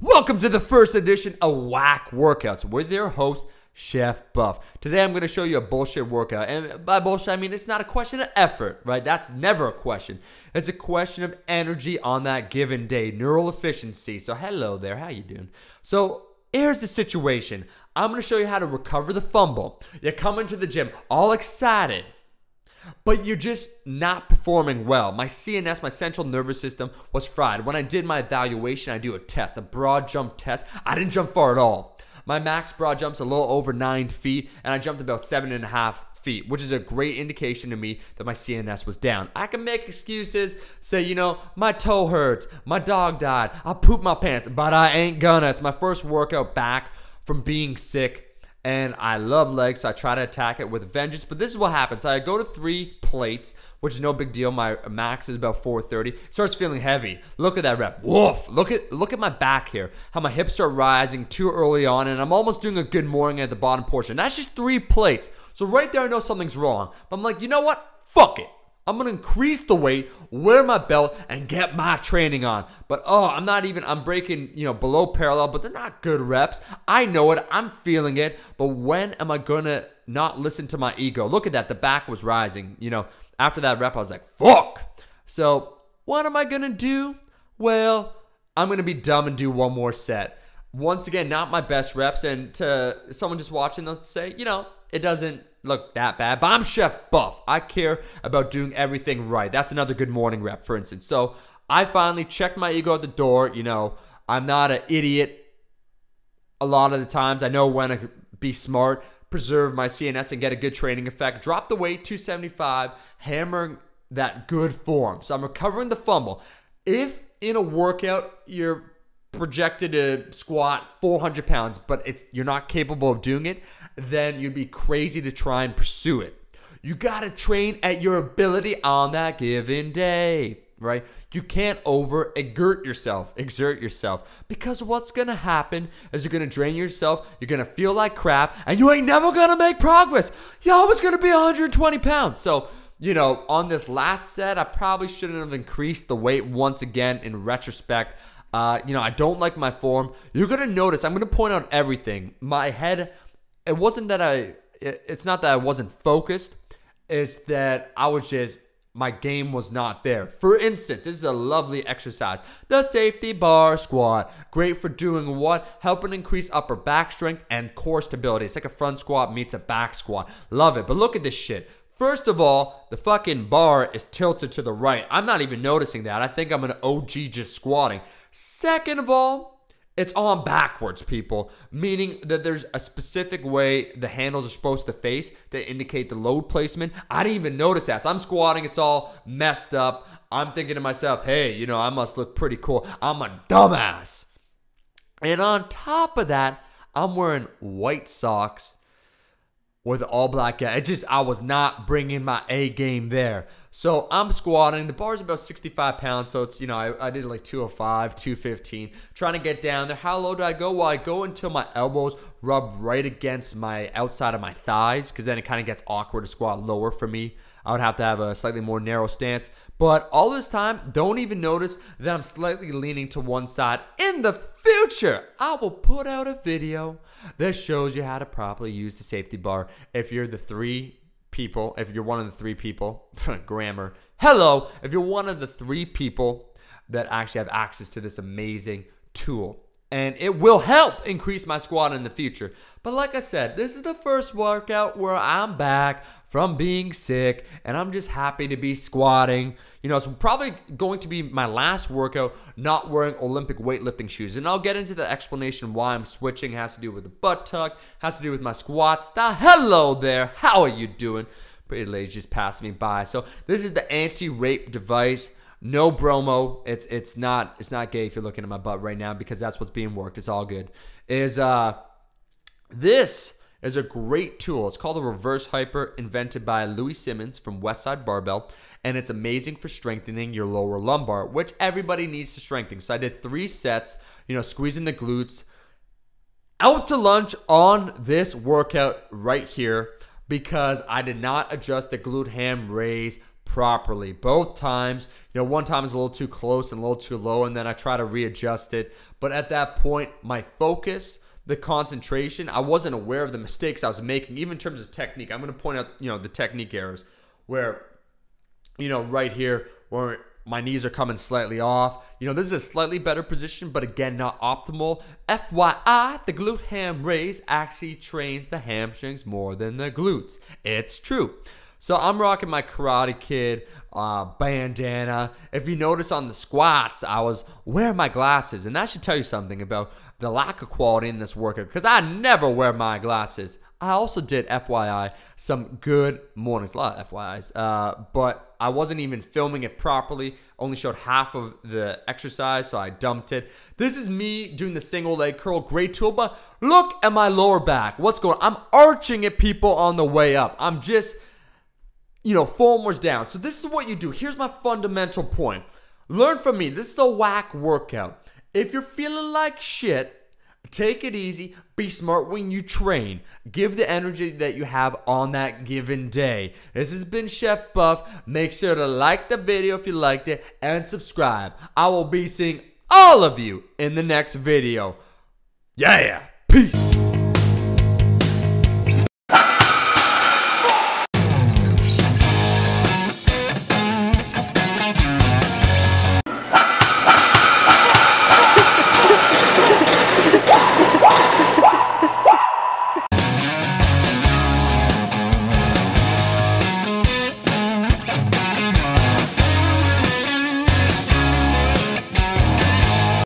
Welcome to the first edition of Whack Workouts with your host, Chef Buff. Today I'm going to show you a bullshit workout. And by bullshit, I mean it's not a question of effort, right? That's never a question. It's a question of energy on that given day, neural efficiency. So hello there, how you doing? So here's the situation. I'm going to show you how to recover the fumble. You come into the gym all excited, but you're just not performing well. My CNS, my central nervous system, was fried. When I did my evaluation, I do a test, a broad jump test. I didn't jump far at all. My max broad jump's a little over 9 feet, and I jumped about 7.5 feet, which is a great indication to me that my CNS was down. I can make excuses, say, you know, my toe hurts, my dog died, I pooped my pants, but I ain't gonna. It's my first workout back from being sick. And I love legs, so I try to attack it with a vengeance. But this is what happens. So I go to 3 plates, which is no big deal. My max is about 430. It starts feeling heavy. Look at that rep. Woof. Look at my back here. How my hips start rising too early on, and I'm almost doing a good morning at the bottom portion. That's just 3 plates. So right there, I know something's wrong. But I'm like, you know what? Fuck it. I'm going to increase the weight, wear my belt, and get my training on. But, I'm breaking, below parallel, but they're not good reps. I know it. I'm feeling it. But when am I going to not listen to my ego? Look at that. The back was rising. After that rep, I was like, fuck. So what am I going to do? Well, I'm going to be dumb and do one more set. Once again, not my best reps. And to someone just watching, they'll say, it doesn't look that bad, but I'm Chef Buff. I care about doing everything right. That's another good morning rep, for instance. So I finally checked my ego at the door. I'm not an idiot a lot of the times. I know when to be smart, preserve my CNS, and get a good training effect. Drop the weight, 275, hammering that good form. So I'm recovering the fumble. If in a workout you're projected to squat 400 pounds, but you're not capable of doing it, then you'd be crazy to try and pursue it. You gotta train at your ability on that given day, right? You can't exert yourself, because what's gonna happen is you're gonna drain yourself, you're gonna feel like crap, and you ain't never gonna make progress. You're always gonna be 120 pounds. So, on this last set, I probably shouldn't have increased the weight once again in retrospect. I don't like my form. You're gonna notice, I'm gonna point out everything. My head, it's not that I wasn't focused, it's that my game was not there. For instance, this is a lovely exercise. The safety bar squat. Great for doing what? Helping increase upper back strength and core stability. It's like a front squat meets a back squat. Love it, but look at this shit. First of all, the fucking bar is tilted to the right. I'm not even noticing that. I think I'm an OG just squatting. Second of all, it's on backwards, people, meaning that there's a specific way the handles are supposed to face to indicate the load placement. I didn't even notice that. So I'm squatting. It's all messed up. I'm thinking to myself, hey, I must look pretty cool. I'm a dumbass. And on top of that, I'm wearing white socks with all black guy. I was not bringing my A game there. So I'm squatting. The bar's about 65 pounds. So it's, I did like 205, 215. Trying to get down there. How low do I go? Well, I go until my elbows rub right against my outside of my thighs, because then it kind of gets awkward to squat lower for me. I would have to have a slightly more narrow stance. But all this time, don't even notice that I'm slightly leaning to one side. In the future, I will put out a video that shows you how to properly use the safety bar. If you're one of the 3 people, grammar, hello, if you're one of the 3 people that actually have access to this amazing tool. And it will help increase my squat in the future. But like I said, this is the first workout where I'm back from being sick, and I'm just happy to be squatting. It's probably going to be my last workout not wearing Olympic weightlifting shoes. And I'll get into the explanation why I'm switching. It has to do with the butt tuck, has to do with my squats. Hello there, how are you doing? Pretty lady just passed me by. So this is the anti-rape device. No bromo. It's not gay if you're looking at my butt right now, because that's what's being worked. It's all good. This is a great tool. It's called the reverse hyper, invented by Louis Simmons from Westside Barbell, and it's amazing for strengthening your lower lumbar, which everybody needs to strengthen. So I did 3 sets, squeezing the glutes. Out to lunch on this workout right here, because I did not adjust the glute ham raise properly. Both times, one time is a little too close and a little too low, and then I try to readjust it. But at that point, my focus, the concentration, I wasn't aware of the mistakes I was making, even in terms of technique. I'm going to point out, the technique errors where, right here, where my knees are coming slightly off. This is a slightly better position, but again, not optimal. FYI, the glute ham raise actually trains the hamstrings more than the glutes. It's true. So I'm rocking my Karate Kid bandana. If you notice on the squats, I was wearing my glasses. And that should tell you something about the lack of quality in this workout, because I never wear my glasses. I also did, FYI, some good mornings, a lot of FYIs, but I wasn't even filming it properly, only showed half of the exercise, so I dumped it. This is me doing the single leg curl, great tool, but look at my lower back. What's going on? I'm arching it, people, on the way up. I'm just, forwards down. So this is what you do. Here's my fundamental point. Learn from me. This is a whack workout. If you're feeling like shit, take it easy. Be smart when you train. Give the energy that you have on that given day. This has been Chef Buff. Make sure to like the video if you liked it and subscribe. I will be seeing all of you in the next video. Yeah. Peace.